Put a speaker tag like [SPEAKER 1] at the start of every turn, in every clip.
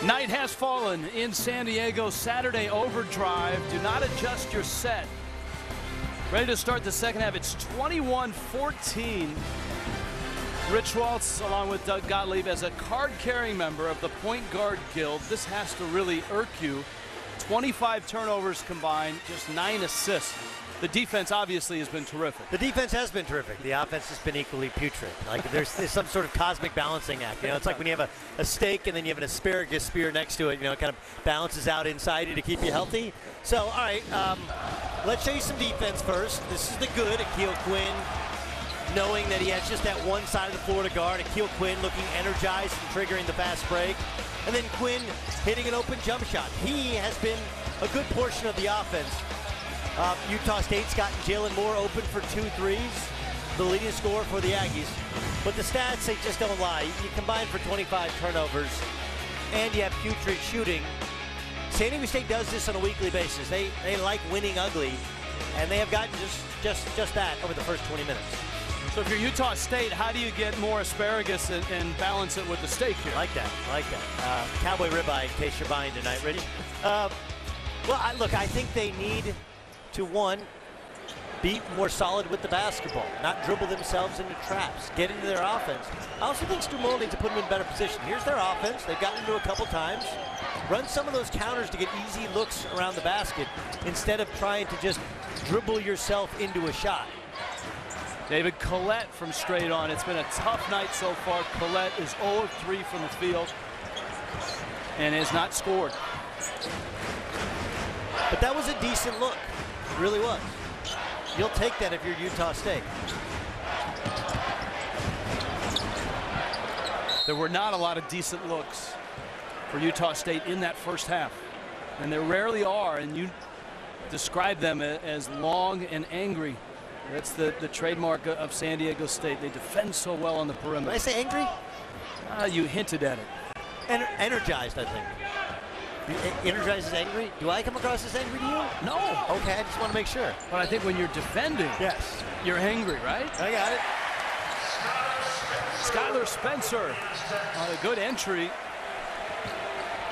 [SPEAKER 1] Night has fallen in San Diego. Saturday overdrive. Do not adjust your set. Ready to start the second half. It's 21-14. Rich Waltz along with Doug Gottlieb as a card-carrying member of the Point Guard Guild. This has to really irk you. 25 turnovers combined, just 9 assists. The defense obviously has been terrific.
[SPEAKER 2] The defense has been terrific. The offense has been equally putrid. Like there's some sort of cosmic balancing act. You know, it's like when you have a steak and then you have an asparagus spear next to it. You know, it kind of balances out inside you to keep you healthy. So, all right, let's show you some defense first. This is the good Akil Quinn, knowing that he has just that one side of the floor to guard. Akil Quinn looking energized and triggering the fast break. And then Quinn hitting an open jump shot. He has been a good portion of the offense. Utah State's gotten Jalen Moore open for 2 threes, the leading scorer for the Aggies. But the stats, they just don't lie. You combine for 25 turnovers, and you have putrid shooting. San Diego State does this on a weekly basis. They like winning ugly, and they have gotten just that over the first 20 minutes.
[SPEAKER 1] So if you're Utah State, how do you get more asparagus and balance it with the steak here?
[SPEAKER 2] Like that. Cowboy ribeye in case you're buying tonight. Ready? Look, I think they need to, one, be more solid with the basketball, not dribble themselves into traps, get into their offense. I also think Stu Morrill needs to put them in better position. Here's their offense. They've gotten into a couple times. Run some of those counters to get easy looks around the basket instead of trying to just dribble yourself into a shot.
[SPEAKER 1] David Collette from straight on. It's been a tough night so far. Collette is 0 of 3 from the field and has not scored.
[SPEAKER 2] But that was a decent look. It really was. You'll take that if you're Utah State.
[SPEAKER 1] There were not a lot of decent looks for Utah State in that first half. And there rarely are, and you describe them as long and angry. That's the trademark of San Diego State. They defend so well on the perimeter.
[SPEAKER 2] Did I say angry?
[SPEAKER 1] You hinted at it.
[SPEAKER 2] Energized, I think. Energized is angry? Do I come across as angry to you?
[SPEAKER 1] No.
[SPEAKER 2] Okay, I just want to make sure.
[SPEAKER 1] But I think when you're defending,
[SPEAKER 2] yes,
[SPEAKER 1] you're angry, right?
[SPEAKER 2] I got it.
[SPEAKER 1] Skylar Spencer on a good entry.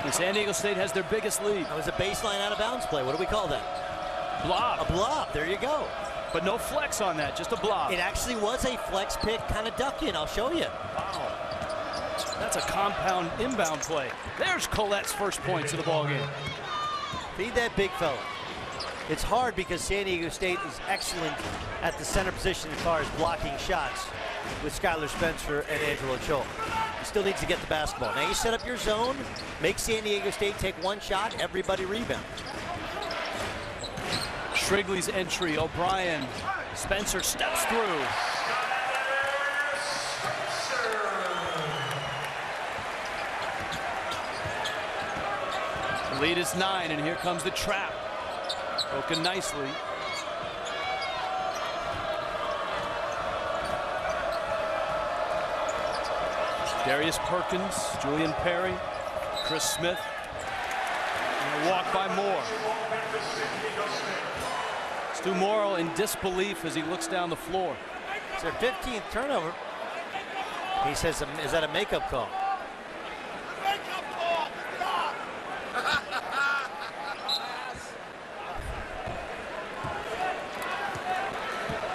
[SPEAKER 1] And San Diego State has their biggest lead.
[SPEAKER 2] That was a baseline out of bounds play. What do we call that?
[SPEAKER 1] Blob.
[SPEAKER 2] A blob. There you go.
[SPEAKER 1] But no flex on that, just a blob.
[SPEAKER 2] It actually was a flex pick, kind of duck in. I'll show you.
[SPEAKER 1] Wow. That's a compound inbound play. There's Collette's first points of the ballgame.
[SPEAKER 2] Feed that big fella. It's hard because San Diego State is excellent at the center position as far as blocking shots with Skylar Spencer and Angelo Chol. He still needs to get the basketball. Now you set up your zone, make San Diego State take one shot, everybody rebound.
[SPEAKER 1] Shrigley's entry, O'Brien, Spencer steps through. The lead is 9, and here comes the trap. Broken nicely. Darius Perkins, Julian Perry, Chris Smith, and a walk by Moore. Stu Morrill in disbelief as he looks down the floor.
[SPEAKER 2] It's their 15th turnover. He says, is that a makeup call?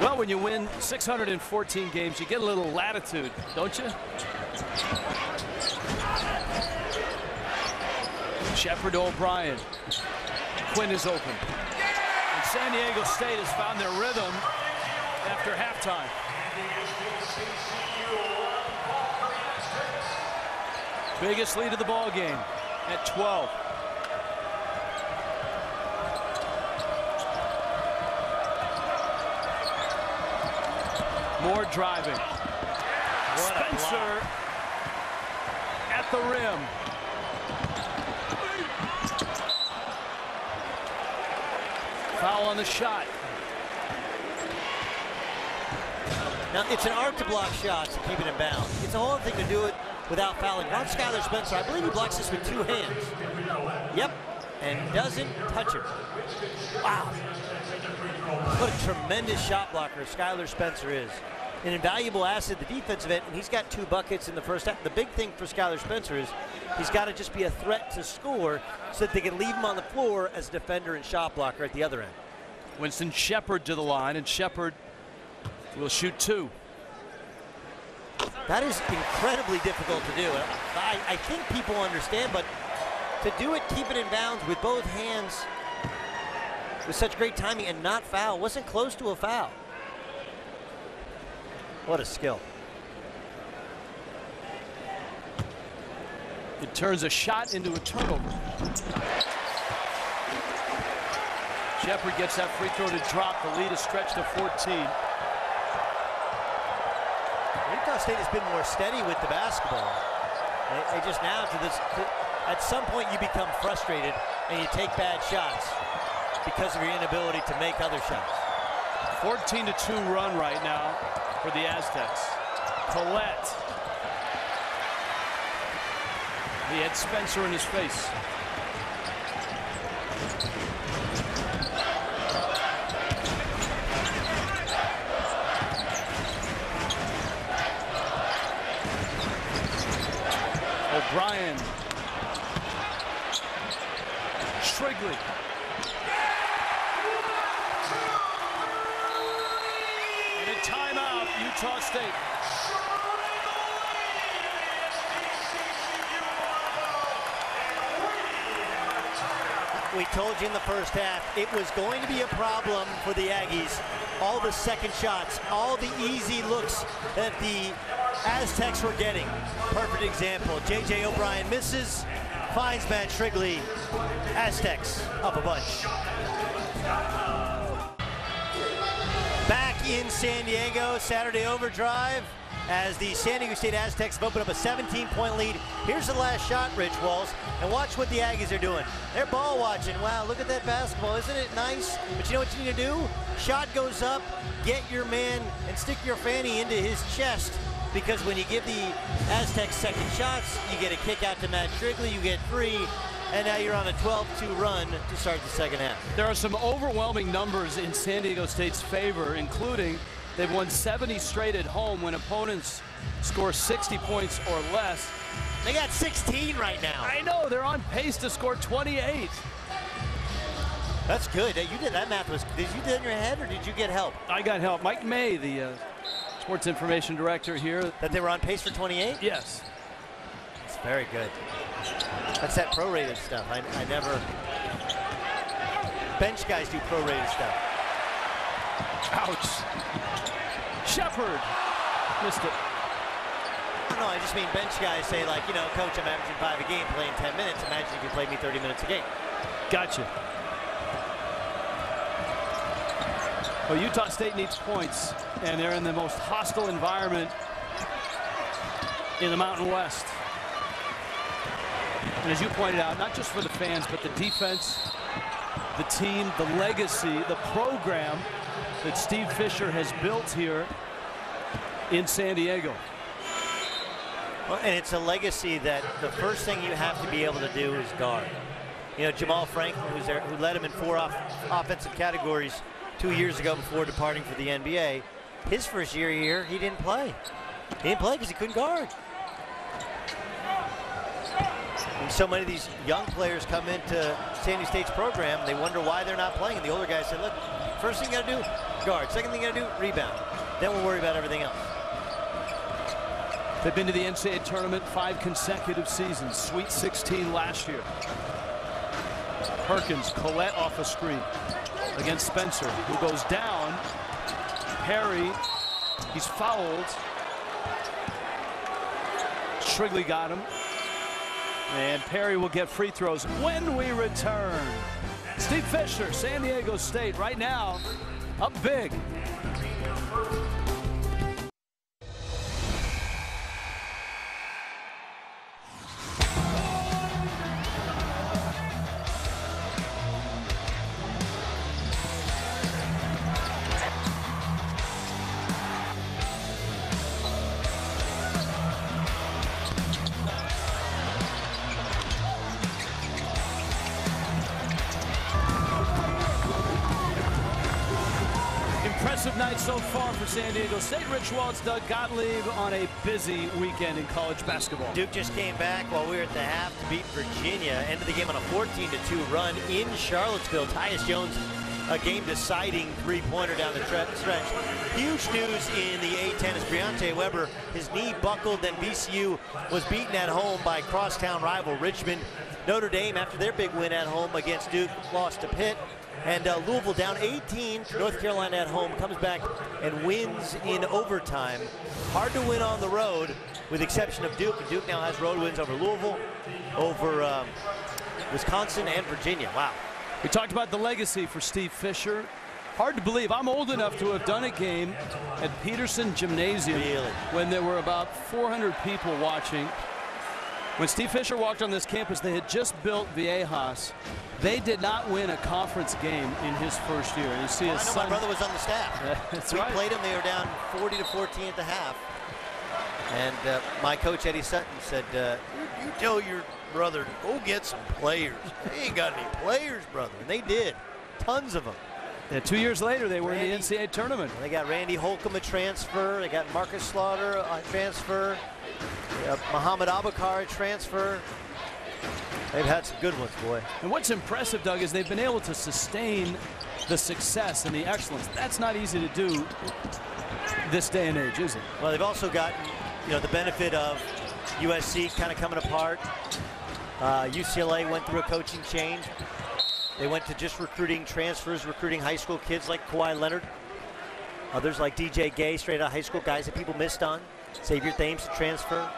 [SPEAKER 1] Well, when you win 614 games, you get a little latitude, don't you? Shepard to O'Brien. Quinn is open. And San Diego State has found their rhythm after halftime. Biggest lead of the ball game at 12. Moore driving. Spencer at the rim. Foul on the shot.
[SPEAKER 2] Now, it's an art to block shots and keep it in bounds. It's a whole other thing to do it without fouling. Watch Skylar Spencer. I believe he blocks this with 2 hands. Yep, and doesn't touch her. Wow. What a tremendous shot blocker Skylar Spencer is. an invaluable asset, the defensive end, and he's got 2 buckets in the first half. The big thing for Skylar Spencer is he's got to just be a threat to score so that they can leave him on the floor as a defender and shot blocker at the other end.
[SPEAKER 1] Winston Shepard to the line, and Shepard will shoot 2.
[SPEAKER 2] That is incredibly difficult to do. I think people understand, but to do it, keep it in bounds with both hands with such great timing and not foul, wasn't close to a foul. What a skill.
[SPEAKER 1] It turns a shot into a turnover. Shepard gets that free throw to drop. The lead is stretched to 14.
[SPEAKER 2] Utah State has been more steady with the basketball. They just now at some point you become frustrated and you take bad shots because of your inability to make other shots.
[SPEAKER 1] 14-2 run right now for the Aztecs. Collette. He had Spencer in his face. O'Brien. Shrigley. And a timeout, Utah State.
[SPEAKER 2] We told you in the first half it was going to be a problem for the Aggies. All the second shots, all the easy looks that the Aztecs were getting. Perfect example. J.J. O'Brien misses, finds Matt Shrigley. Aztecs up a bunch. Back in San Diego, Saturday Overdrive, as the San Diego State Aztecs have opened up a 17-point lead. Here's the last shot, Rich Walls, and watch what the Aggies are doing. They're ball watching. Wow, look at that basketball. Isn't it nice? But you know what you need to do? Shot goes up, get your man and stick your fanny into his chest, because when you give the Aztecs second shots, you get a kick out to Matt Shrigley, you get 3, and now you're on a 12-2 run to start the second half.
[SPEAKER 1] There are some overwhelming numbers in San Diego State's favor, including they've won 70 straight at home when opponents score 60 points or less.
[SPEAKER 2] They got 16 right now.
[SPEAKER 1] I know, they're on pace to score 28.
[SPEAKER 2] That's good. You did that math. Did you do it in your head, or did you get help?
[SPEAKER 1] I got help. Mike May, the sports information director here.
[SPEAKER 2] That they were on pace for 28?
[SPEAKER 1] Yes.
[SPEAKER 2] It's very good. That's that prorated stuff. I never. Bench guys do prorated stuff.
[SPEAKER 1] Ouch. Shepard missed it.
[SPEAKER 2] No, I just mean bench guys say, like, you know, coach, I'm averaging 5 a game, playing 10 minutes. Imagine if you played me 30 minutes a game.
[SPEAKER 1] Gotcha. Well, Utah State needs points, and they're in the most hostile environment in the Mountain West. And as you pointed out, not just for the fans, but the defense, the team, the legacy, the program that Steve Fisher has built here in San Diego.
[SPEAKER 2] Well, and it's a legacy that the first thing you have to be able to do is guard. You know, Jamal Franklin, who's there, who led him in 4 offensive categories 2 years ago before departing for the NBA. His first year here, he didn't play. He didn't play because he couldn't guard. And so many of these young players come into San Diego State's program, they wonder why they're not playing. And the older guys say, look, first thing you gotta do, guard. Second thing you gotta do, rebound. Then we'll worry about everything else.
[SPEAKER 1] They've been to the NCAA tournament 5 consecutive seasons. Sweet 16 last year. Perkins, Collette off a screen against Spencer, who goes down. Perry, he's fouled. Shrigley got him. And Perry will get free throws when we return. Steve Fisher, San Diego State, right now, up big. Impressive night so far for San Diego State. Rich Waltz, Doug Gottlieb on a busy weekend in college basketball.
[SPEAKER 2] Duke just came back while we were at the half to beat Virginia. Ended the game on a 14-2 run in Charlottesville. Tyus Jones, a game-deciding three-pointer down the stretch. Huge news in the A-10 is Briante Weber. His knee buckled, then VCU was beaten at home by crosstown rival Richmond. Notre Dame, after their big win at home against Duke, lost to Pitt. And Louisville down 18 to North Carolina at home, comes back and wins in overtime. Hard to win on the road, with the exception of Duke. And Duke now has road wins over Louisville, over Wisconsin, and Virginia. Wow.
[SPEAKER 1] We talked about the legacy for Steve Fisher. Hard to believe. I'm old enough to have done a game at Peterson Gymnasium when there were about 400 people watching. When Steve Fisher walked on this campus, they had just built Viejas. They did not win a conference game in his first year. And you see his son.
[SPEAKER 2] My brother was on the staff.
[SPEAKER 1] That's
[SPEAKER 2] we
[SPEAKER 1] right.
[SPEAKER 2] played him. They were down 40-14 at the half. And my coach, Eddie Sutton, said, you tell your brother, go get some players. They ain't got any players, brother. And they did. Tons of them.
[SPEAKER 1] And 2 years later, they were in the NCAA tournament.
[SPEAKER 2] They got Randy Holcomb a transfer. They got Marcus Slaughter a transfer. Muhammad Abakar a transfer. They've had some good ones, boy.
[SPEAKER 1] And what's impressive, Doug, is they've been able to sustain the success and the excellence. That's not easy to do this day and age, is it?
[SPEAKER 2] Well, they've also gotten, the benefit of USC kind of coming apart. UCLA went through a coaching change. They went to just recruiting transfers, recruiting high school kids like Kawhi Leonard. Others like DJ Gay, straight out of high school, guys that people missed on. Xavier Thames to transfer.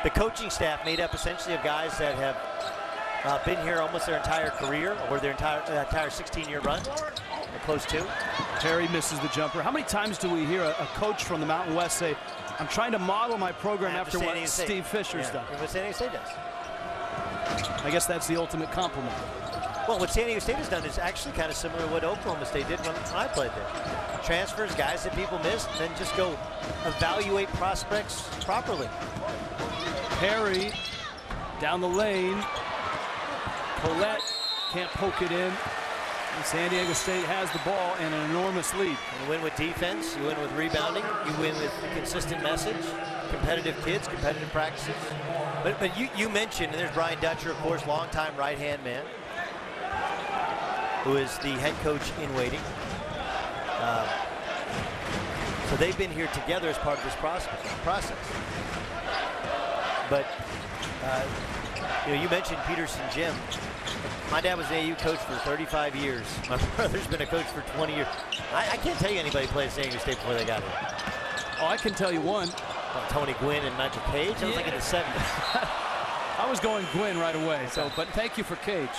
[SPEAKER 2] The coaching staff made up essentially of guys that have been here almost their entire career, or their entire 16-year run, or close to.
[SPEAKER 1] Terry misses the jumper. How many times do we hear a coach from the Mountain West say, I'm trying to model my program after what Steve Fisher's done?
[SPEAKER 2] What San Diego State does.
[SPEAKER 1] I guess that's the ultimate compliment.
[SPEAKER 2] Well, what San Diego State has done is actually kind of similar to what Oklahoma State did when I played there. Transfers, guys that people missed, then just go evaluate prospects properly.
[SPEAKER 1] Perry down the lane. Collette can't poke it in. And San Diego State has the ball and an enormous lead.
[SPEAKER 2] You win with defense, you win with rebounding, you win with a consistent message, competitive kids, competitive practices. But you mentioned, and there's Brian Dutcher, of course, longtime right-hand man, who is the head coach in waiting. So they've been here together as part of this process. But you mentioned Peterson Gym. My dad was an AU coach for 35 years. My brother's been a coach for 20 years. I can't tell you anybody played at San Diego State before they got here.
[SPEAKER 1] Oh, I can tell you one.
[SPEAKER 2] Tony Gwynn and Michael Cage. I was like in the 70s.
[SPEAKER 1] I was going Gwynn right away. But thank you for Cage.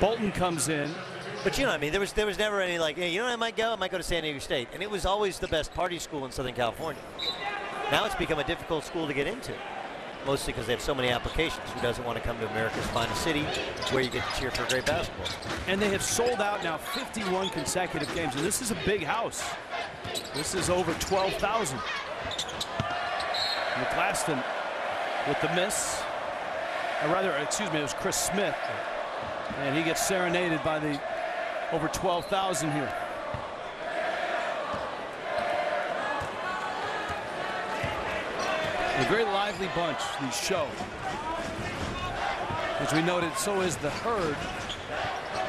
[SPEAKER 1] Bolton comes in.
[SPEAKER 2] But you know what I mean, there was never any like, hey, I might go to San Diego State. And it was always the best party school in Southern California. Now it's become a difficult school to get into, mostly because they have so many applications. Who doesn't want to come to America's finest city where you get to cheer for great basketball?
[SPEAKER 1] And they have sold out now 51 consecutive games. And this is a big house. This is over 12,000. McClaston with the miss. Or rather, excuse me, it was Chris Smith. And he gets serenaded by the over 12,000 here. A very lively bunch, the show. As we noted, so is the herd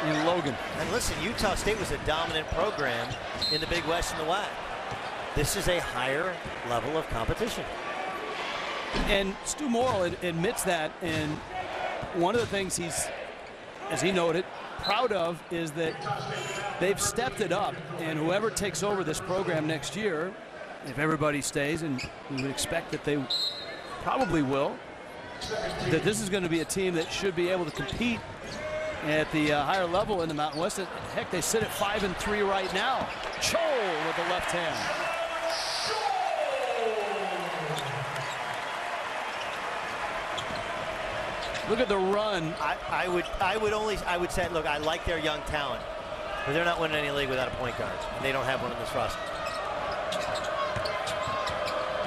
[SPEAKER 1] in Logan.
[SPEAKER 2] And listen, Utah State was a dominant program in the Big West and the WAC. This is a higher level of competition.
[SPEAKER 1] And Stu Morrill admits that, and one of the things he's, as he noted, proud of is that they've stepped it up, and whoever takes over this program next year, if everybody stays, and we would expect that they probably will, that this is going to be a team that should be able to compete at the higher level in the Mountain West. Heck, they sit at 5-3 right now. Cho with the left hand. Look at the run.
[SPEAKER 2] I would say, look, I like their young talent, but they're not winning any league without a point guard, and they don't have one in this roster.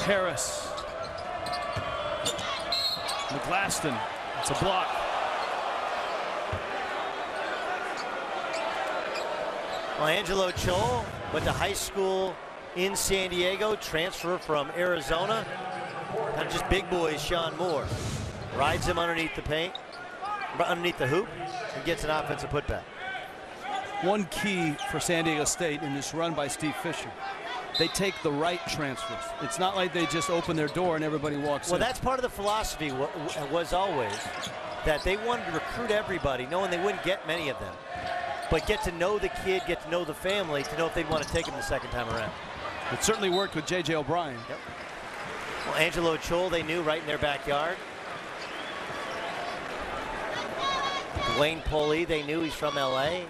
[SPEAKER 1] Harris. McClaston. It's a block.
[SPEAKER 2] Well, Angelo Chol went to high school in San Diego, transfer from Arizona. Kind of just big boys, Sean Moore. Rides him underneath the paint, underneath the hoop, and gets an offensive putback.
[SPEAKER 1] One key for San Diego State in this run by Steve Fisher. They take the right transfers. It's not like they just open their door and everybody walks in.
[SPEAKER 2] Well, that's part of the philosophy was always that they wanted to recruit everybody, knowing they wouldn't get many of them. But get to know the kid, get to know the family, to know if they'd want to take him the second time around.
[SPEAKER 1] It certainly worked with J.J. O'Brien.
[SPEAKER 2] Yep. Well, Angelo Chol, they knew right in their backyard. Dwayne Poley, they knew he's from L.A.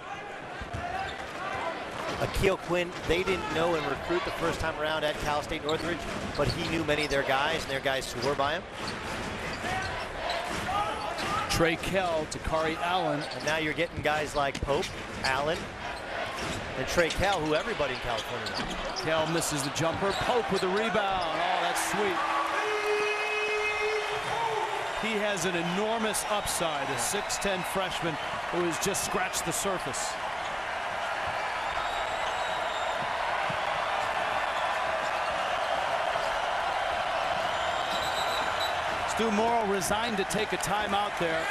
[SPEAKER 2] Akil Quinn, they didn't know and recruit the first time around at Cal State Northridge, but he knew many of their guys, and their guys swore by him.
[SPEAKER 1] Trey Kell to Kari Allen.
[SPEAKER 2] And now you're getting guys like Pope, Allen, and Trey Kell, who everybody in California knows.
[SPEAKER 1] Kell misses the jumper. Pope with the rebound. Oh, that's sweet. He has an enormous upside, a 6'10" freshman who has just scratched the surface. Stu Morrill resigned to take a timeout there.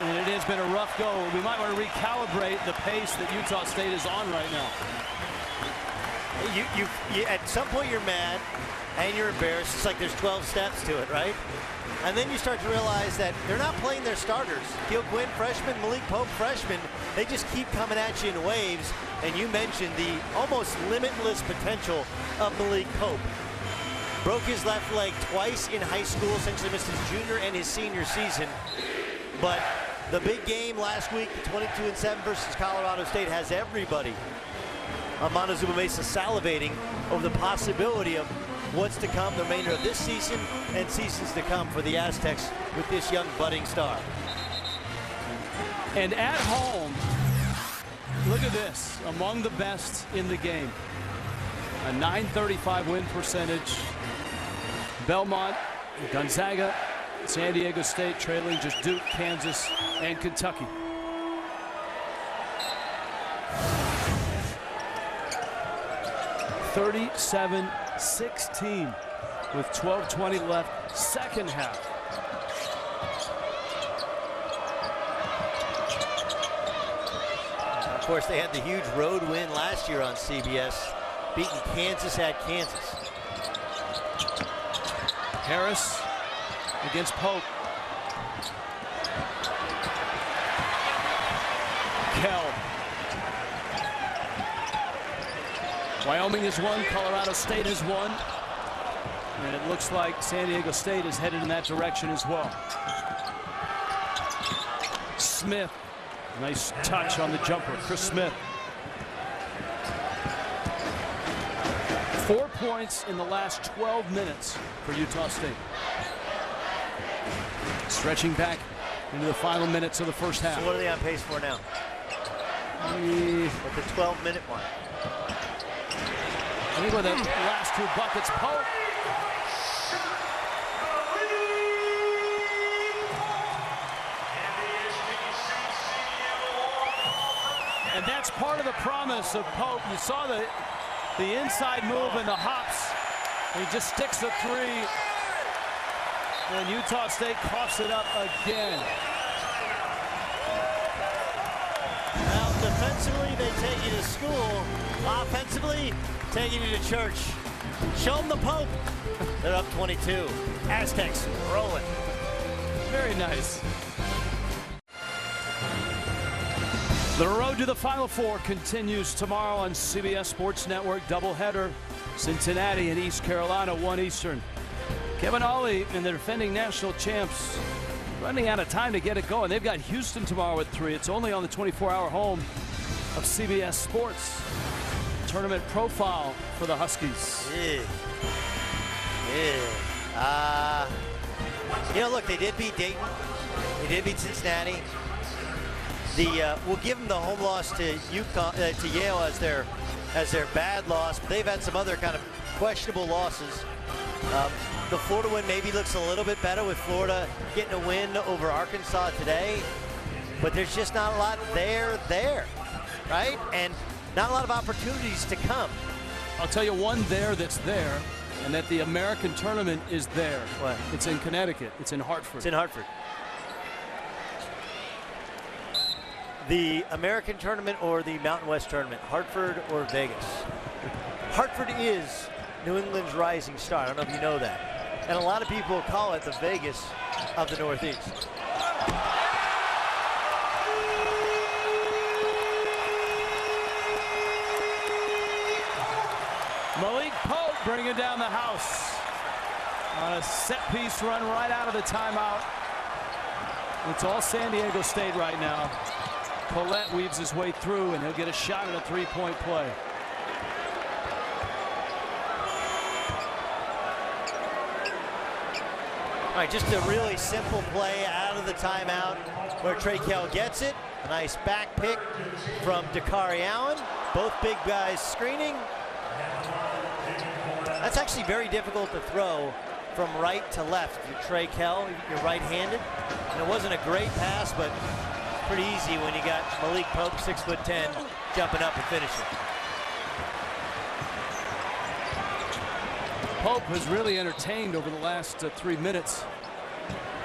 [SPEAKER 1] And it has been a rough go. We might want to recalibrate the pace that Utah State is on right now.
[SPEAKER 2] At some point you're mad and you're embarrassed. It's like there's 12 steps to it, right? And then you start to realize that they're not playing their starters. Akil Quinn, freshman, Malik Pope, freshman. They just keep coming at you in waves. And you mentioned the almost limitless potential of Malik Pope. Broke his left leg twice in high school, essentially missed his junior and his senior season. But the big game last week, the 22-7 versus Colorado State, has everybody on Montezuma Mesa salivating over the possibility of what's to come the remainder of this season and seasons to come for the Aztecs with this young budding star.
[SPEAKER 1] And at home, look at this, among the best in the game. A .935 win percentage. Belmont, Gonzaga, San Diego State trailing just Duke, Kansas, and Kentucky. (37-16) with 12:20 left, second half.
[SPEAKER 2] Of course, they had the huge road win last year on CBS, beating Kansas at Kansas.
[SPEAKER 1] Harris against Pope. Kell. Wyoming has won, Colorado State has won. And it looks like San Diego State is headed in that direction as well. Smith, nice touch on the jumper, Chris Smith. 4 points in the last 12 minutes for Utah State. Stretching back into the final minutes of the first half.
[SPEAKER 2] So what are they on pace for now? At the 12-minute mark.
[SPEAKER 1] I think with the last two buckets, Pope. And that's part of the promise of Pope. You saw the inside move and the hops. And he just sticks the three. And Utah State coughs it up again.
[SPEAKER 2] Now, defensively, they take you to school. Offensively, taking you to church. Show them the Pope. They're up 22. Aztecs rolling.
[SPEAKER 1] Very nice. The road to the Final Four continues tomorrow on CBS Sports Network. Doubleheader, Cincinnati and East Carolina, 1 Eastern. Kevin Ollie and the defending national champs running out of time to get it going. They've got Houston tomorrow at 3. It's only on the 24-hour home of CBS Sports. Tournament profile for the Huskies.
[SPEAKER 2] You know, look, they did beat Dayton. They did beat Cincinnati. We'll give them the home loss to Yale as their bad loss. But they've had some other kind of questionable losses. The Florida win maybe looks a little bit better with Florida getting a win over Arkansas today. but there's just not a lot there, right? And not a lot of opportunities to come.
[SPEAKER 1] I'll tell you one there that's there, and that the American tournament is there.
[SPEAKER 2] What?
[SPEAKER 1] It's in Connecticut. It's in Hartford.
[SPEAKER 2] It's in Hartford. The American tournament or the Mountain West tournament, Hartford or Vegas? Hartford is New England's rising star. I don't know if you know that. And a lot of people call it the Vegas of the Northeast.
[SPEAKER 1] Malik Pope bringing down the house on a set-piece run right out of the timeout. It's all San Diego State right now. Collette weaves his way through, and he'll get a shot at a three-point play.
[SPEAKER 2] All right, just a really simple play out of the timeout where Trey Kell gets it. A nice back pick from Dakari Allen. Both big guys screening. That's actually very difficult to throw from right to left. You're Trey Kell, you're right-handed. And it wasn't a great pass, but pretty easy when you got Malik Pope, 6'10", jumping up and finishing.
[SPEAKER 1] Pope has really entertained over the last 3 minutes.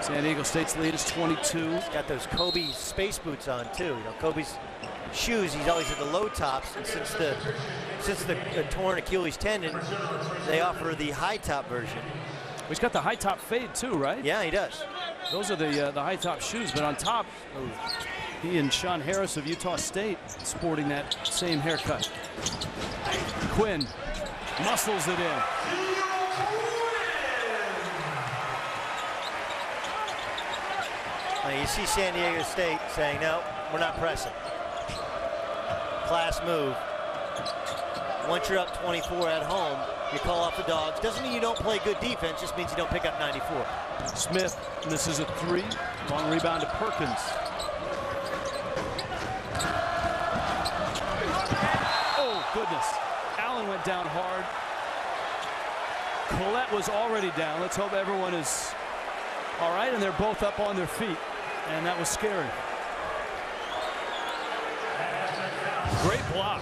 [SPEAKER 1] San Diego State's lead is 22.
[SPEAKER 2] He's got those Kobe space boots on too. You know, Kobe's shoes, he's always at the low tops, and since the torn Achilles tendon, they offer the high top version.
[SPEAKER 1] He's got the high top fade too, right?
[SPEAKER 2] Yeah, he does.
[SPEAKER 1] Those are the high top shoes, but on top, he and Sean Harris of Utah State sporting that same haircut. Quinn muscles it in.
[SPEAKER 2] Now you see San Diego State saying, no, we're not pressing. Class move. Once you're up 24 at home, you call off the dogs. Doesn't mean you don't play good defense, just means you don't pick up 94.
[SPEAKER 1] Smith misses a three. Long rebound to Perkins. Oh, goodness. Allen went down hard. Collette was already down. Let's hope everyone is all right, and they're both up on their feet. And that was scary. Great block.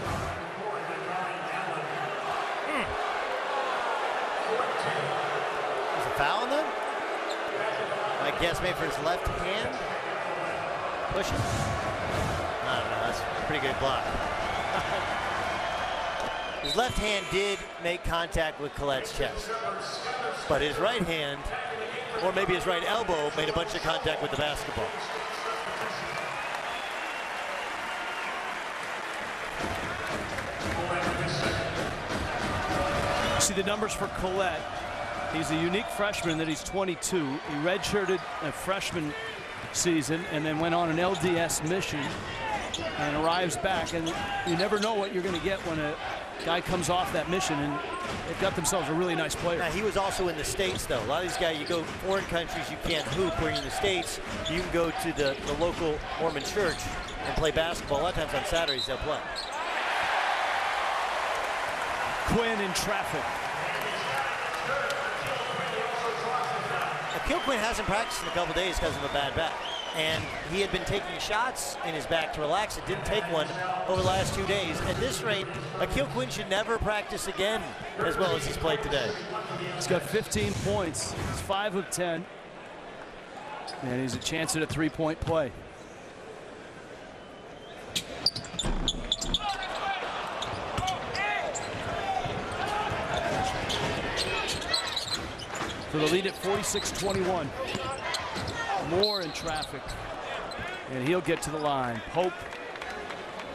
[SPEAKER 2] Is a foul on them? I guess maybe for his left hand. Pushing. I don't know. That's a pretty good block. His left hand did make contact with Collette's chest, but his right hand, or maybe his right elbow, made a bunch of contact with the basketball.
[SPEAKER 1] See the numbers for Collette. He's a unique freshman that he's 22. He redshirted a freshman season and then went on an LDS mission and arrives back. And you never know what you're going to get when a guy comes off that mission, and they've got themselves a really nice player.
[SPEAKER 2] Now, he was also in the States, though. A lot of these guys, you go foreign countries, you can't hoop. Where you're in the States, you can go to the local Mormon church and play basketball. A lot of times on Saturdays, they'll play.
[SPEAKER 1] Quinn in traffic.
[SPEAKER 2] Akil Quinn hasn't practiced in a couple days because of a bad back. And he had been taking shots in his back to relax. It didn't take one over the last 2 days. At this rate, Akil Quinn should never practice again as well as he's played today.
[SPEAKER 1] He's got 15 points. He's 5 of 10. And he's a chance at a three-point play. For the lead at 46-21. Moore in traffic, and he'll get to the line. Pope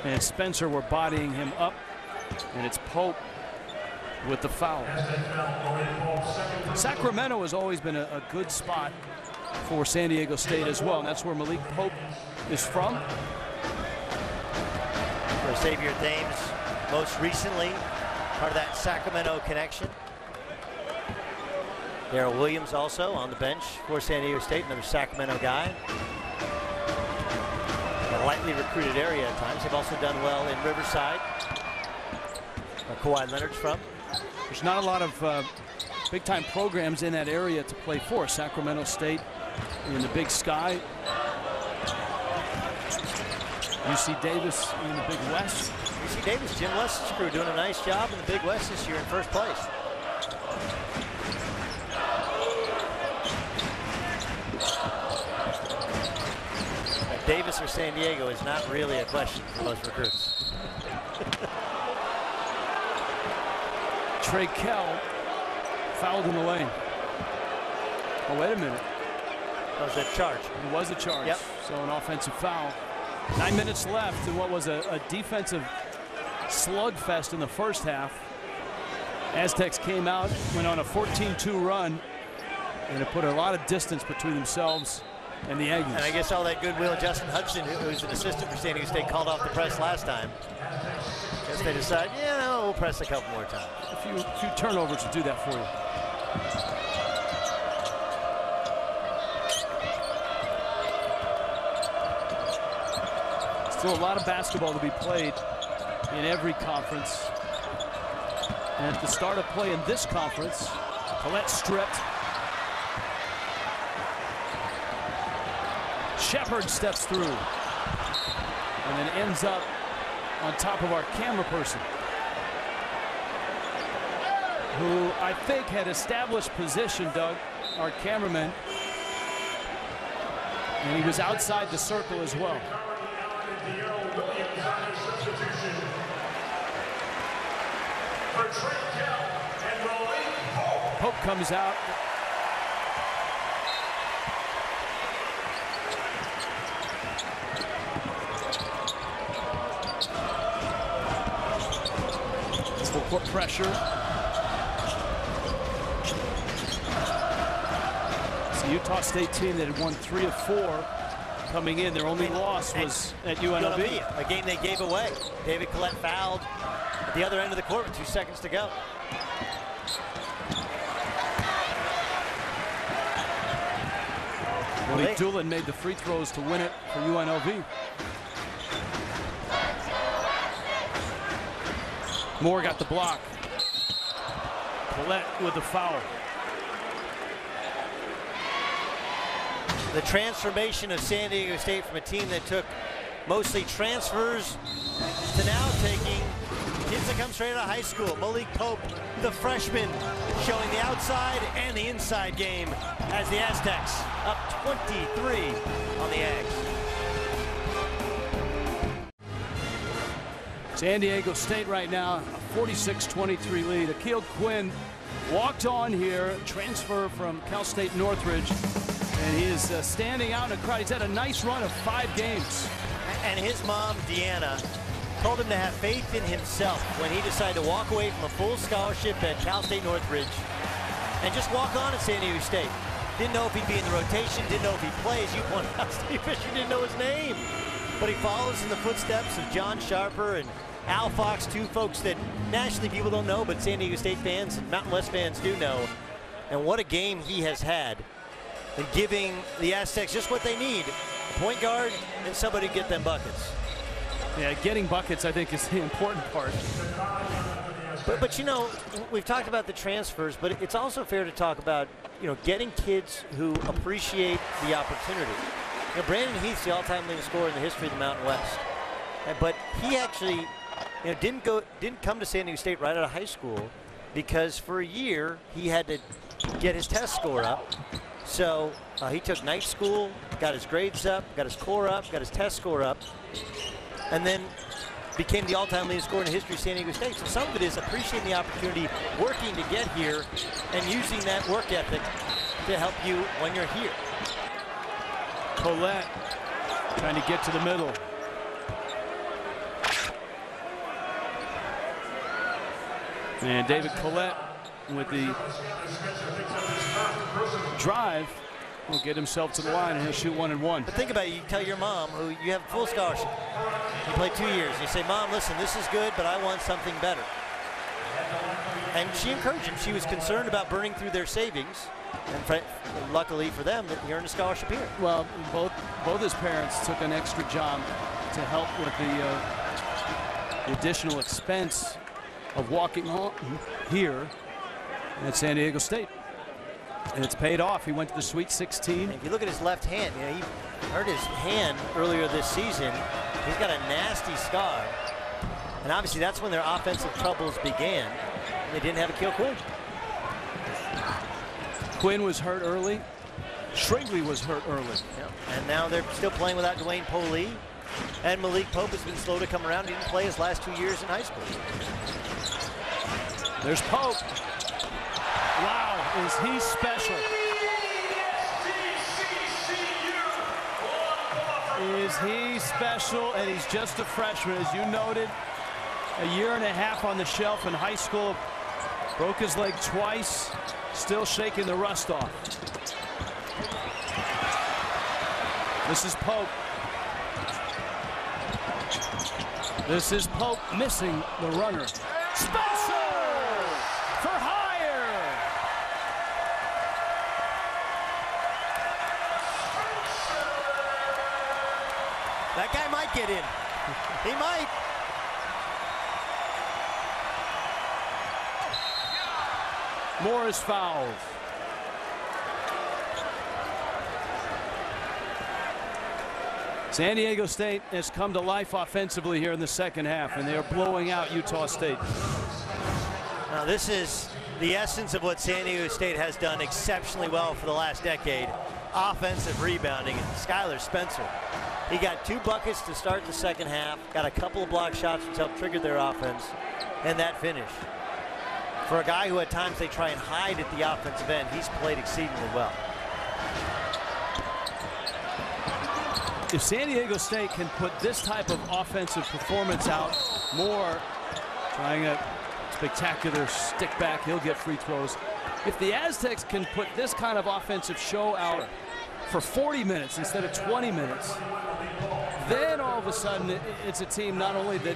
[SPEAKER 1] and Spencer were bodying him up, and it's Pope with the foul. Sacramento has always been a good spot for San Diego State as well, and that's where Malik Pope is from.
[SPEAKER 2] For Xavier Thames, most recently, part of that Sacramento connection. Darrell Williams also on the bench for San Diego State, another Sacramento guy. A lightly recruited area at times. They've also done well in Riverside, where Kawhi Leonard's from.
[SPEAKER 1] There's not a lot of big-time programs in that area to play for. Sacramento State in the Big Sky. UC Davis in the Big West.
[SPEAKER 2] UC Davis, Jim West's crew doing a nice job in the Big West this year in first place. Davis or San Diego is not really a question for most recruits.
[SPEAKER 1] Trey Kell fouled in the lane. Oh, wait a minute.
[SPEAKER 2] That was a charge.
[SPEAKER 1] It was a charge.
[SPEAKER 2] Yep.
[SPEAKER 1] So an offensive foul. 9 minutes left in what was a defensive slugfest in the first half. Aztecs came out, went on a 14-2 run, and it put a lot of distance between themselves and the Aggies.
[SPEAKER 2] And I guess all that goodwill, Justin Hudson, who was an assistant for San Diego State, called off the press last time. Guess they decide, yeah, no, we'll press a couple more times.
[SPEAKER 1] A few turnovers to do that for you. Still a lot of basketball to be played in every conference. And at the start of play in this conference, Collette stripped. Shepard steps through and then ends up on top of our camera person, who I think had established position, Doug, our cameraman, and he was outside the circle as well. Pope comes out. Full court pressure. It's a Utah State team that had won 3 of 4 coming in. Their only loss was at UNLV.
[SPEAKER 2] A game they gave away. David Collette fouled at the other end of the court with 2 seconds to go.
[SPEAKER 1] Malik Doolin made the free throws to win it for UNLV. Moore got the block. Collette with the foul.
[SPEAKER 2] The transformation of San Diego State from a team that took mostly transfers to now taking kids that come straight out of high school. Malik Pope, the freshman, showing the outside and the inside game as the Aztecs up 23 on the Ags.
[SPEAKER 1] San Diego State right now, a 46-23 lead. Akil Quinn walked on here, transfer from Cal State Northridge, and he is standing out in the crowd. He's had a nice run of 5 games.
[SPEAKER 2] And his mom, Deanna, told him to have faith in himself when he decided to walk away from a full scholarship at Cal State Northridge and just walk on at San Diego State. Didn't know if he'd be in the rotation, didn't know if he plays. You pointed out, Steve Fisher didn't know his name. But he follows in the footsteps of John Sharper and Al Fox, 2 folks that nationally people don't know, but San Diego State fans and Mountain West fans do know. And what a game he has had in giving the Aztecs just what they need, a point guard and somebody to get them buckets.
[SPEAKER 1] Yeah, getting buckets, I think, is the important part.
[SPEAKER 2] But you know, we've talked about the transfers, but it's also fair to talk about, you know, getting kids who appreciate the opportunity. You know, Brandon Heath's the all-time leading scorer in the history of the Mountain West. But he actually, you know, didn't come to San Diego State right out of high school because for a year he had to get his test score up. So he took night school, got his grades up, got his core up, got his test score up, and then became the all-time leading scorer in the history of San Diego State. So some of it is appreciating the opportunity, working to get here, and using that work ethic to help you when you're here.
[SPEAKER 1] Collette trying to get to the middle. And David Collette with the drive will get himself to the line and he'll shoot 1 and 1.
[SPEAKER 2] But think about it, you tell your mom, who you have full scholarship, you play 2 years, you say, Mom, listen, this is good, but I want something better. And she encouraged him. She was concerned about burning through their savings, and luckily for them, he earned a scholarship here.
[SPEAKER 1] Well, both his parents took an extra job to help with the additional expense of walking on here at San Diego State. And it's paid off. He went to the Sweet 16.
[SPEAKER 2] And if you look at his left hand, you know, he hurt his hand earlier this season He's got a nasty scar. And obviously that's when their offensive troubles began. They didn't have a kill Quinn.
[SPEAKER 1] Quinn was hurt early. Shrigley was hurt early.
[SPEAKER 2] Yep. And now they're still playing without Dwayne Polee. And Malik Pope has been slow to come around. He didn't play his last 2 years in high school.
[SPEAKER 1] There's Pope. Wow, is he special? Is he special? And he's just a freshman, as you noted. A year and a half on the shelf in high school. Broke his leg twice. Still shaking the rust off. This is Pope. This is Pope missing the runner. Spencer for hire.
[SPEAKER 2] That guy might get in. He might.
[SPEAKER 1] Morris fouls. San Diego State has come to life offensively here in the second half, and they are blowing out Utah State.
[SPEAKER 2] Now this is the essence of what San Diego State has done exceptionally well for the last decade. Offensive rebounding. And Skylar Spencer, he got 2 buckets to start the second half, got a couple of block shots which helped trigger their offense, and that finish. For a guy who at times they try and hide at the offensive end, he's played exceedingly well.
[SPEAKER 1] If San Diego State can put this type of offensive performance out more, trying a spectacular stick back, he'll get free throws. If the Aztecs can put this kind of offensive show out for 40 minutes instead of 20 minutes, then all of a sudden it's a team not only that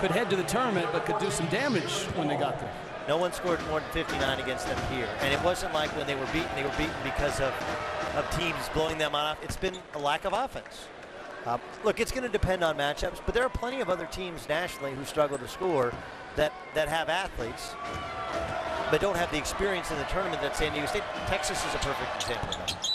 [SPEAKER 1] could head to the tournament, but could do some damage when they got there.
[SPEAKER 2] No one scored more than 59 against them here. And it wasn't like when they were beaten because of teams blowing them off. It's been a lack of offense. Look, it's going to depend on matchups, but there are plenty of other teams nationally who struggle to score that have athletes, but don't have the experience in the tournament that San Diego State. Texas is a perfect example of that.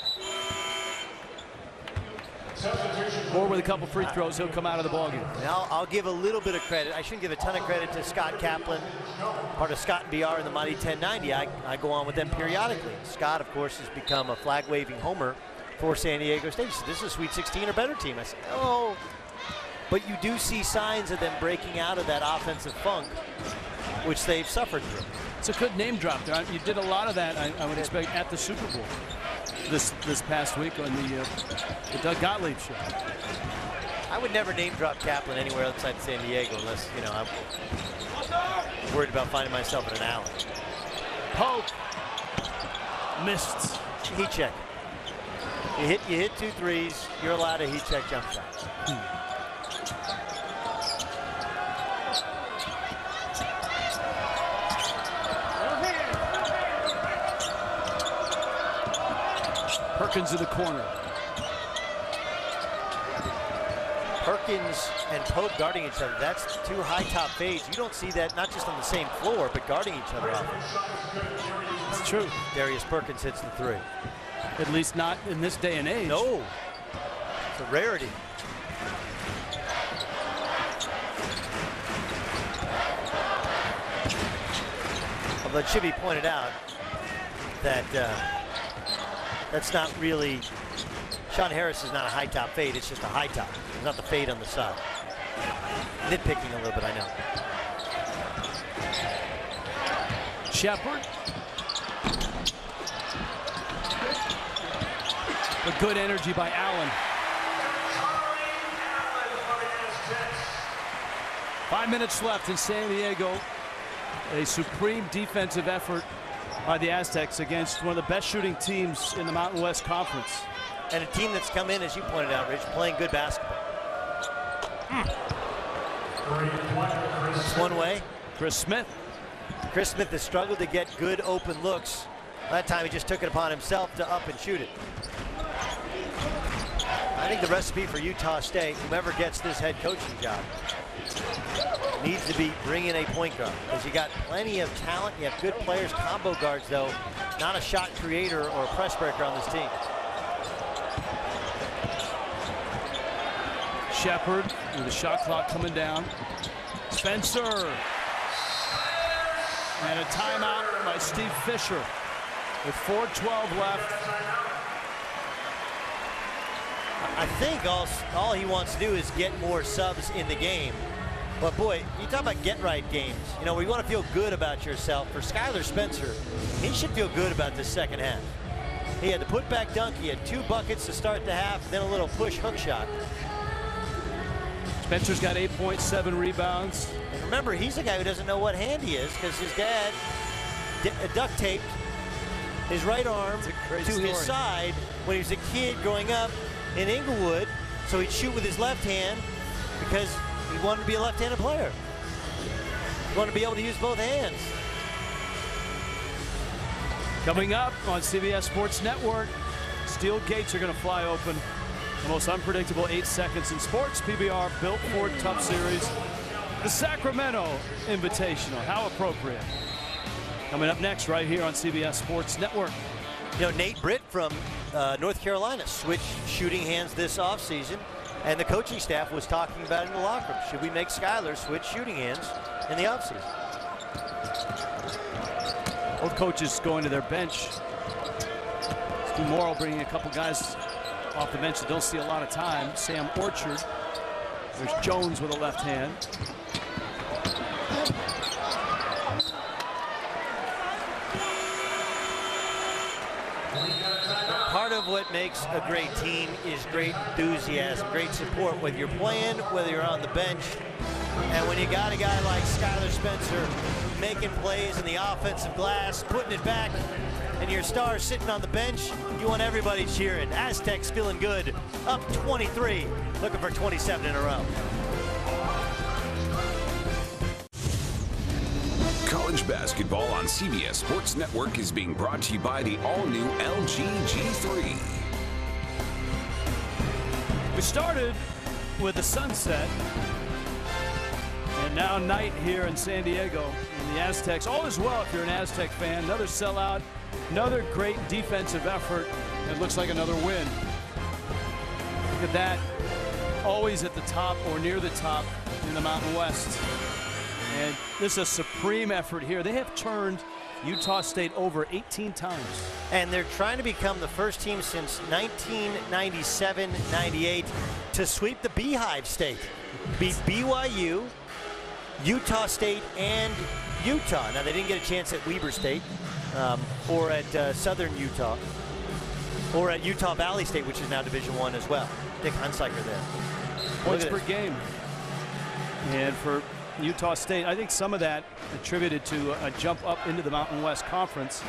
[SPEAKER 1] Moore with a couple free throws, he'll come out of the ballgame.
[SPEAKER 2] Now, I'll give a little bit of credit. I shouldn't give a ton of credit to Scott Kaplan, part of Scott and BR in the Mighty 1090. I go on with them periodically. Scott, of course, has become a flag-waving homer for San Diego State. He said, this is a Sweet 16 or better team. I said, oh. But you do see signs of them breaking out of that offensive funk, which they've suffered through.
[SPEAKER 1] It's a good name drop there. You did a lot of that, I would expect, at the Super Bowl this past week on the Doug Gottlieb show.
[SPEAKER 2] I would never name drop Kaplan anywhere outside San Diego unless, you know, I'm worried about finding myself in an alley.
[SPEAKER 1] Pope missed.
[SPEAKER 2] Heat check. You hit 2 threes, you're allowed a heat check jump shot.
[SPEAKER 1] Perkins in the corner.
[SPEAKER 2] Perkins and Pope guarding each other. That's 2 high top fades. You don't see that not just on the same floor, but guarding each other often.
[SPEAKER 1] It's true.
[SPEAKER 2] Darius Perkins hits the 3.
[SPEAKER 1] At least not in this day and age.
[SPEAKER 2] No. It's a rarity. Although it should be pointed out that that's not really, Sean Harris is not a high top fade, it's just a high top. It's not the fade on the side. Nitpicking a little bit, I know.
[SPEAKER 1] Shepard. But good energy by Allen. 5 minutes left in San Diego. A supreme defensive effort by the Aztecs against one of the best shooting teams in the Mountain West Conference.
[SPEAKER 2] And a team that's come in, as you pointed out, Rich, playing good basketball. That's one way.
[SPEAKER 1] Chris Smith.
[SPEAKER 2] Chris Smith has struggled to get good open looks. That time he just took it upon himself to up and shoot it. I think the recipe for Utah State, whoever gets this head coaching job, needs to be bringing a point guard, because you got plenty of talent, you have good players, combo guards though, not a shot creator or a press breaker on this team.
[SPEAKER 1] Shepard with the shot clock coming down. Spencer. And a timeout by Steve Fisher with 4:12 left.
[SPEAKER 2] I think all he wants to do is get more subs in the game. But boy, you talk about get-right games. You know, where you want to feel good about yourself. For Skylar Spencer, he should feel good about this second half. He had the put-back dunk. He had 2 buckets to start the half, then a little push hook shot.
[SPEAKER 1] Spencer's got 8.7 rebounds.
[SPEAKER 2] And remember, he's a guy who doesn't know what hand he is because his dad duct taped his right arm to his side when he was a kid growing up in Inglewood, so he'd shoot with his left hand because he wanted to be a left-handed player. He wanted to be able to use both hands.
[SPEAKER 1] Coming up on CBS Sports Network, steel gates are going to fly open. The most unpredictable 8 seconds in sports. PBR Built Ford Tough Series. The Sacramento Invitational. How appropriate. Coming up next right here on CBS Sports Network.
[SPEAKER 2] You know, Nate Britt from North Carolina switched shooting hands this offseason, and the coaching staff was talking about it in the locker room. Should we make Skylar switch shooting hands in the offseason?
[SPEAKER 1] Both coaches going to their bench. Stu Morrill bringing a couple guys off the bench that don't see a lot of time. Sam Orchard. There's Jones with a left hand.
[SPEAKER 2] Part of what makes a great team is great enthusiasm, great support, whether you're playing, whether you're on the bench. And when you got a guy like Skylar Spencer making plays in the offensive glass, putting it back, and your stars sitting on the bench, you want everybody cheering. Aztecs feeling good, up 23, looking for 27 in a row.
[SPEAKER 3] College basketball on CBS Sports Network is being brought to you by the all-new LG G3.
[SPEAKER 1] We started with the sunset, and now night here in San Diego. And the Aztecs, all is well if you're an Aztec fan. Another sellout, another great defensive effort. It looks like another win. Look at that, always at the top or near the top in the Mountain West. And this is a supreme effort here. They have turned Utah State over 18 times.
[SPEAKER 2] And they're trying to become the first team since 1997-98 to sweep the Beehive State. Beat BYU, Utah State, and Utah. Now, they didn't get a chance at Weber State or at Southern Utah or at Utah Valley State, which is now Division I as well. Dick Hunsiker there.
[SPEAKER 1] Points per game. And for Utah State, I think some of that attributed to a jump up into the Mountain West Conference.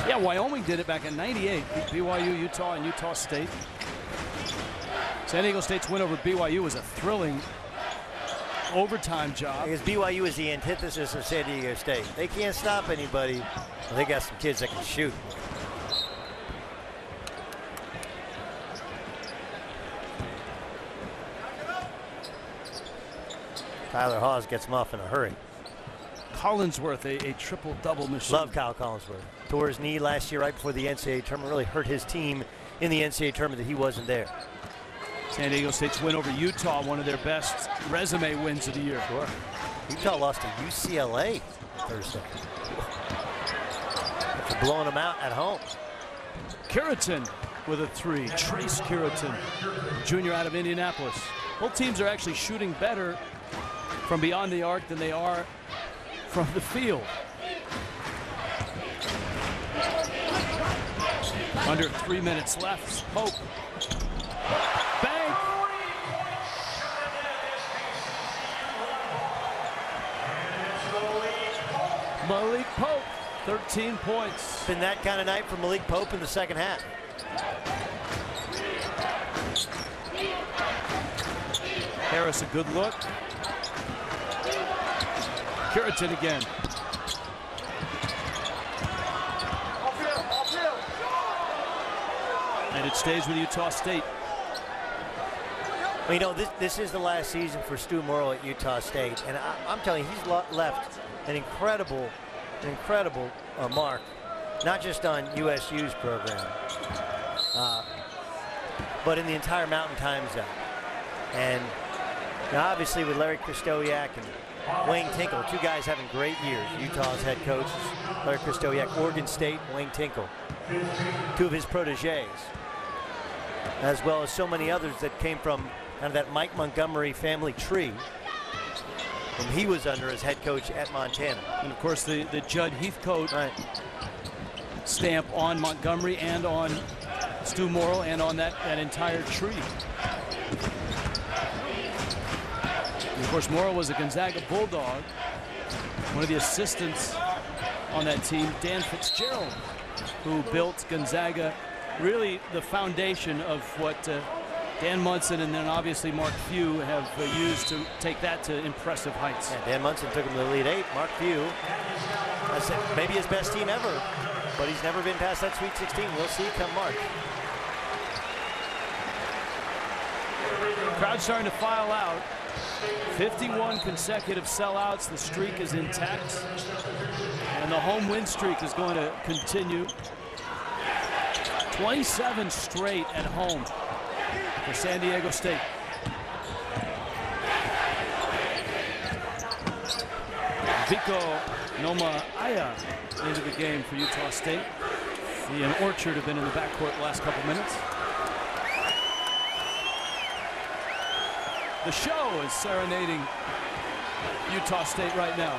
[SPEAKER 1] Yeah, Wyoming did it back in '98. BYU, Utah, and Utah State. San Diego State's win over BYU was a thrilling overtime job.
[SPEAKER 2] Because BYU is the antithesis of San Diego State. They can't stop anybody. Well, they got some kids that can shoot. Tyler Hawes gets him off in a hurry.
[SPEAKER 1] Collinsworth, a triple-double machine.
[SPEAKER 2] Love Kyle Collinsworth. Tore his knee last year right before the NCAA tournament. Really hurt his team in the NCAA tournament that he wasn't there.
[SPEAKER 1] San Diego State's win over Utah, one of their best resume wins of the year.
[SPEAKER 2] Sure. Utah lost to UCLA Thursday. After blowing them out at home.
[SPEAKER 1] Kiriton with a three. Trace Kiriton, junior out of Indianapolis. Both teams are actually shooting better from beyond the arc than they are from the field. Under 3 minutes left. Pope. Bang! Malik Pope, 13 points.
[SPEAKER 2] Been that kind of night for Malik Pope in the second half.
[SPEAKER 1] Harris, a good look. Kiriton again. And it stays with Utah State.
[SPEAKER 2] Well, you know, this is the last season for Stu Morrill at Utah State, and I'm telling you, he's left an incredible mark, not just on USU's program, but in the entire Mountain Time Zone. And now obviously with Larry Krystkowiak and Wayne Tinkle, two guys having great years. Utah's head coach, Larry Krystkowiak, Oregon State, Wayne Tinkle, two of his proteges, as well as so many others that came from kind of that Mike Montgomery family tree when he was under as head coach at Montana.
[SPEAKER 1] And of course the Judd Heathcote stamp on Montgomery and on Stu Morrill and on that entire tree. And of course Morrill was a Gonzaga Bulldog. One of the assistants on that team, Dan Fitzgerald, who built Gonzaga, really the foundation of what Dan Munson and then obviously Mark Few have used to take that to impressive heights.
[SPEAKER 2] Yeah, Dan Munson took him to the Elite Eight. Mark Few, that's maybe his best team ever, but he's never been past that Sweet 16. We'll see come March.
[SPEAKER 1] Crowd starting to file out. 51 consecutive sellouts. The streak is intact, and the home win streak is going to continue. 27 straight at home for San Diego State. Vico Nomaaya into the game for Utah State. He and Orchard have been in the backcourt the last couple minutes. The show is serenading Utah State right now.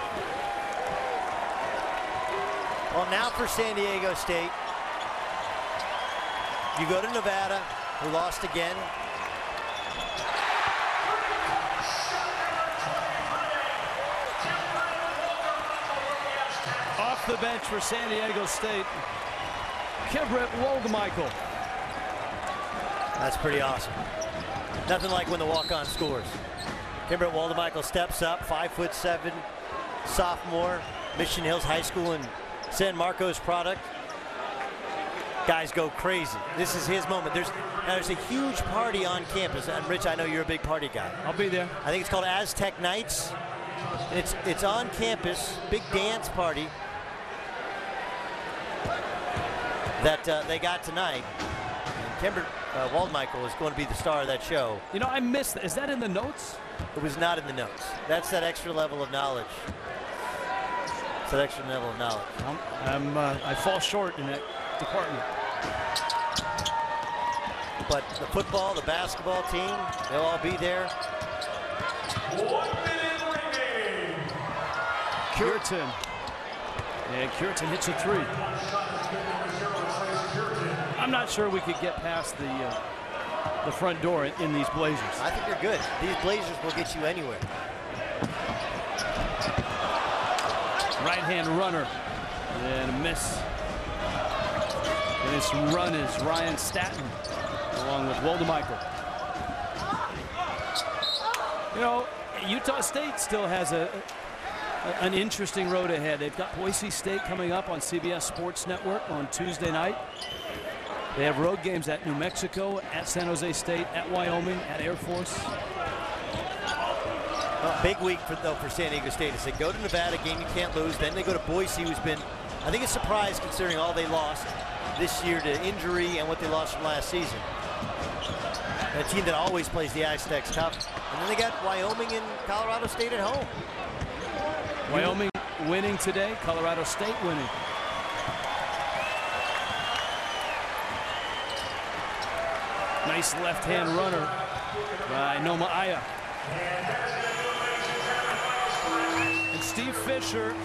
[SPEAKER 2] Well, now for San Diego State, you go to Nevada, who lost again.
[SPEAKER 1] Off the bench for San Diego State, Kibrit Woldemichael.
[SPEAKER 2] That's pretty awesome. Nothing like when the walk-on scores. Kibrit Woldemichael steps up, 5'7", sophomore, Mission Hills High School in San Marcos product. Guys go crazy. This is his moment. There's a huge party on campus, and Rich, I know you're a big party guy.
[SPEAKER 1] I'll be there.
[SPEAKER 2] I think it's called Aztec Nights. And it's on campus, big dance party that they got tonight. And Kibrit Woldemichael is going to be the star of that show.
[SPEAKER 1] You know, I missed that. Is that in the notes?
[SPEAKER 2] It was not in the notes. That's that extra level of knowledge. It's that extra level of knowledge.
[SPEAKER 1] I fall short in that department.
[SPEAKER 2] But the football, the basketball team, they'll all be there.
[SPEAKER 4] 1 minute remaining.
[SPEAKER 1] Cureton. And Cureton hits a three. I'm not sure we could get past the front door in these Blazers.
[SPEAKER 2] I think you're good. These Blazers will get you anywhere.
[SPEAKER 1] Right-hand runner. And a miss. And this run is Ryan Staton, along with Woldemichael. You know, Utah State still has an interesting road ahead. They've got Boise State coming up on CBS Sports Network on Tuesday night. They have road games at New Mexico, at San Jose State, at Wyoming, at Air Force.
[SPEAKER 2] Well, big week for San Diego State as they go to Nevada, game you can't lose. Then they go to Boise, who's been, I think, a surprise considering all they lost this year to injury and what they lost from last season. And a team that always plays the Aztecs tough. And then they got Wyoming and Colorado State at home.
[SPEAKER 1] Wyoming winning today, Colorado State winning. Nice left-hand runner by Nomaaya. And Steve Fisher,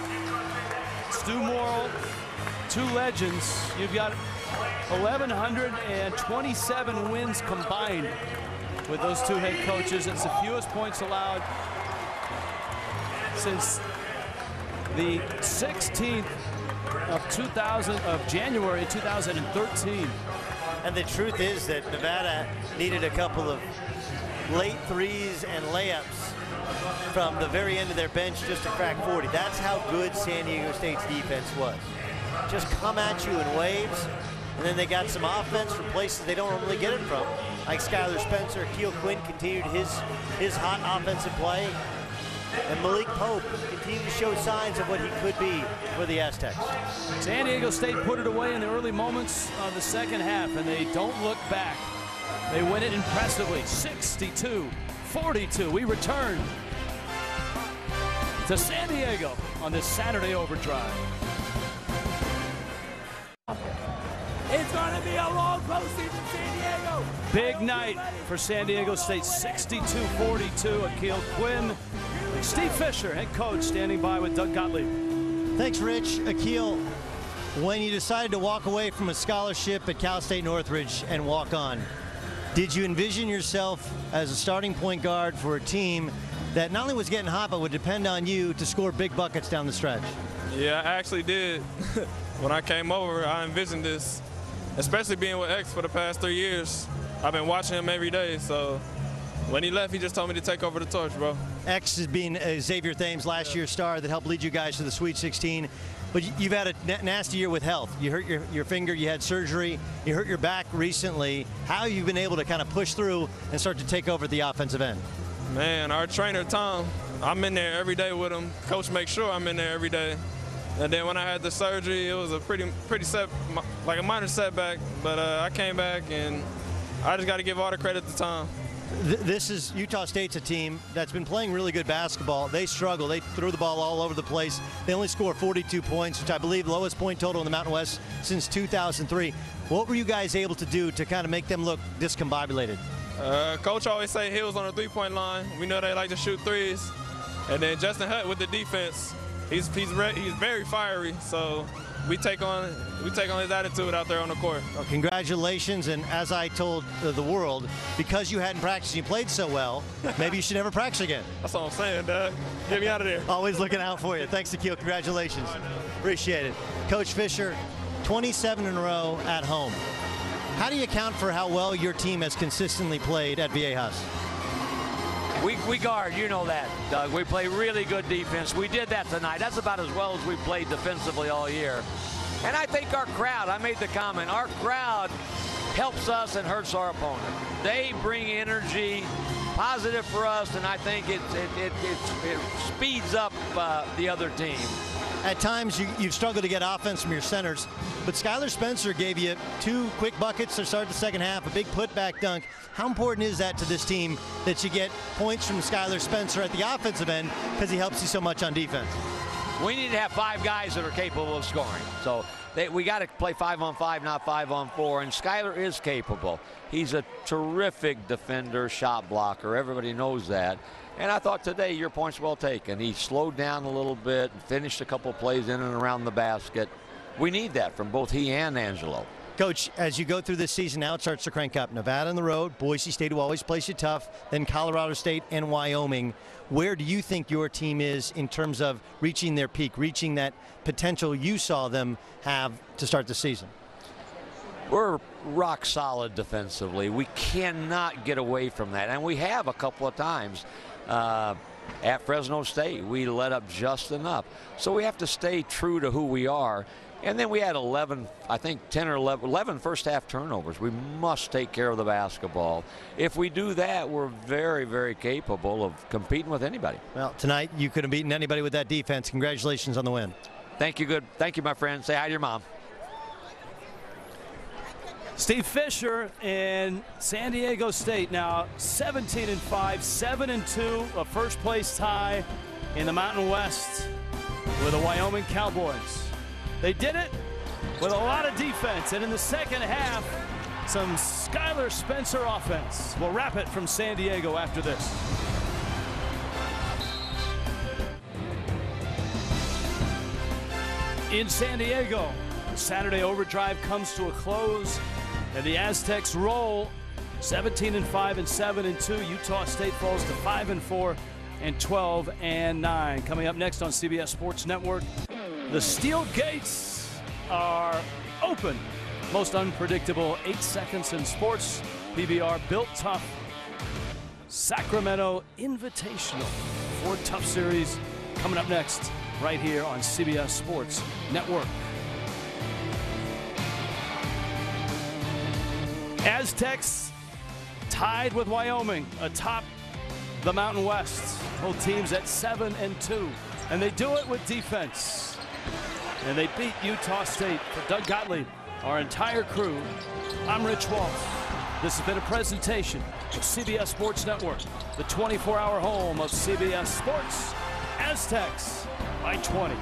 [SPEAKER 1] Stu Morrill, two legends. You've got 1,127 wins combined with those two head coaches. It's the fewest points allowed since the 16th of January 2013.
[SPEAKER 2] And the truth is that Nevada needed a couple of late threes and layups from the very end of their bench just to crack 40. That's how good San Diego State's defense was. Just come at you in waves, and then they got some offense from places they don't normally get it from. Like Skylar Spencer, Keel Quinn continued his hot offensive play. And Malik Pope continued to show signs of what he could be for the Aztecs.
[SPEAKER 1] San Diego State put it away in the early moments of the second half, and they don't look back. They win it impressively, 62-59. 62-42. We return to San Diego on this Saturday Overdrive.
[SPEAKER 5] It's going to be a long postseason, San Diego.
[SPEAKER 1] Big night for San Diego State, 62-42. Akil Quinn, Steve Fisher, head coach, standing by with Doug Gottlieb.
[SPEAKER 2] Thanks, Rich. Akil, when you decided to walk away from a scholarship at Cal State Northridge and walk on, did you envision yourself as a starting point guard for a team that not only was getting hot, but would depend on you to score big buckets down the stretch?
[SPEAKER 6] Yeah, I actually did. When I came over, I envisioned this, especially being with X for the past 3 years. I've been watching him every day, so when he left, he just told me to take over the torch, bro.
[SPEAKER 2] X has been Xavier Thames, last year's star that helped lead you guys to the Sweet 16. But you've had a nasty year with health. You hurt your finger, you had surgery, you hurt your back recently. How have you been able to kind of push through and start to take over the offensive end?
[SPEAKER 6] Man, our trainer, Tom, I'm in there every day with him. Coach makes sure I'm in there every day. And then when I had the surgery, it was a pretty like a minor setback. But I came back, and I just got to give all the credit to Tom.
[SPEAKER 2] This is Utah State's a team that's been playing really good basketball. They struggle. They throw the ball all over the place. They only score 42 points, which I believe lowest point total in the Mountain West since 2003. What were you guys able to do to kind of make them look discombobulated?
[SPEAKER 6] Coach always say Hills on the three-point line. We know they like to shoot threes. And then Justin Hutt with the defense. He's very fiery, so we take on his attitude out there on the court.
[SPEAKER 2] Well, congratulations, and as I told the world, because you hadn't practiced and you played so well, maybe you should never practice again.
[SPEAKER 6] That's all I'm saying, Doug. Get me out of there.
[SPEAKER 2] Always looking out for you. Thanks, Akil. Congratulations. Appreciate it. Coach Fisher, 27 in a row at home. How do you account for how well your team has consistently played at Viejas?
[SPEAKER 5] We guard, you know that, Doug. We play really good defense. We did that tonight. That's about as well as we played defensively all year. And I think our crowd, I made the comment, our crowd helps us and hurts our opponent. They bring energy, positive for us, and I think it speeds up the other team.
[SPEAKER 2] At times, you've struggled to get offense from your centers, but Skylar Spencer gave you 2 quick buckets to start the second half, a big putback dunk. How important is that to this team that you get points from Skylar Spencer at the offensive end because he helps you so much on defense?
[SPEAKER 5] We need to have 5 guys that are capable of scoring. So we got to play 5-on-5, not 5-on-4, and Skylar is capable. He's a terrific defender, shot blocker. Everybody knows that. And I thought today your point's well taken. He slowed down a little bit and finished a couple of plays in and around the basket. We need that from both he and Angelo.
[SPEAKER 2] Coach, as you go through this season, now it starts to crank up. Nevada on the road, Boise State, who always plays you tough, then Colorado State and Wyoming. Where do you think your team is in terms of reaching their peak, reaching that potential you saw them have to start the season?
[SPEAKER 5] We're rock solid defensively. We cannot get away from that, and we have a couple of times. At Fresno State, we let up just enough. So we have to stay true to who we are. And then we had 11 or 11 first half turnovers. We must take care of the basketball. If we do that, we're very, very capable of competing with anybody.
[SPEAKER 2] Well, tonight you could have beaten anybody with that defense. Congratulations on the win.
[SPEAKER 5] Thank you, Thank you, my friend. Say hi to your mom.
[SPEAKER 1] Steve Fisher and San Diego State now 17-5, 7-2, a first place tie in the Mountain West with the Wyoming Cowboys. They did it with a lot of defense, and in the second half, some Skylar Spencer offense. We'll wrap it from San Diego after this. In San Diego, Saturday Overdrive comes to a close, and the Aztecs roll 17-5 and 7-2. Utah State falls to 5-4 and 12-9. Coming up next on CBS Sports Network, the steel gates are open. Most unpredictable 8 seconds in sports. PBR Built Tough Sacramento Invitational. 4 Tough Series coming up next right here on CBS Sports Network. Aztecs tied with Wyoming atop the Mountain West. Both teams at 7-2, and they do it with defense. And they beat Utah State. For Doug Gottlieb, our entire crew, I'm Rich Walsh. This has been a presentation of CBS Sports Network, the 24-hour home of CBS Sports. Aztecs by 20.